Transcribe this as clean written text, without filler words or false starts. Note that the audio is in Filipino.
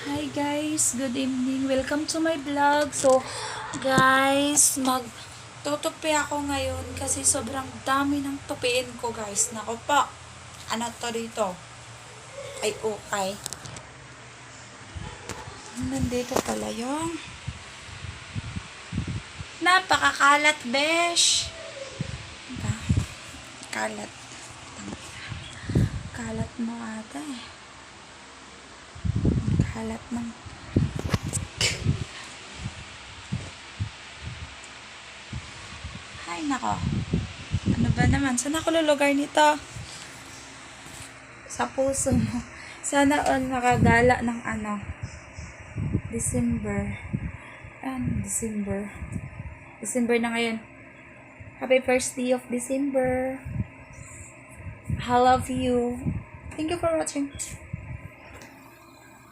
Hi guys, good evening. Welcome to my vlog. So, guys, magtutupi ako ngayon kasi sobrang dami ng tupiin ko, guys. Nako po. Ano to dito? Ay, okay. Nandito pala yung napakakalat, besh. Diba? Kalat. Kalat mo ata eh. Kalat ng Ay, nako. Ano ba naman? Saan ako lulugar nito? Sa puso mo. Sana all makagala ng December. December. December na ngayon. Happy first day of December. I love you. Thank you for watching.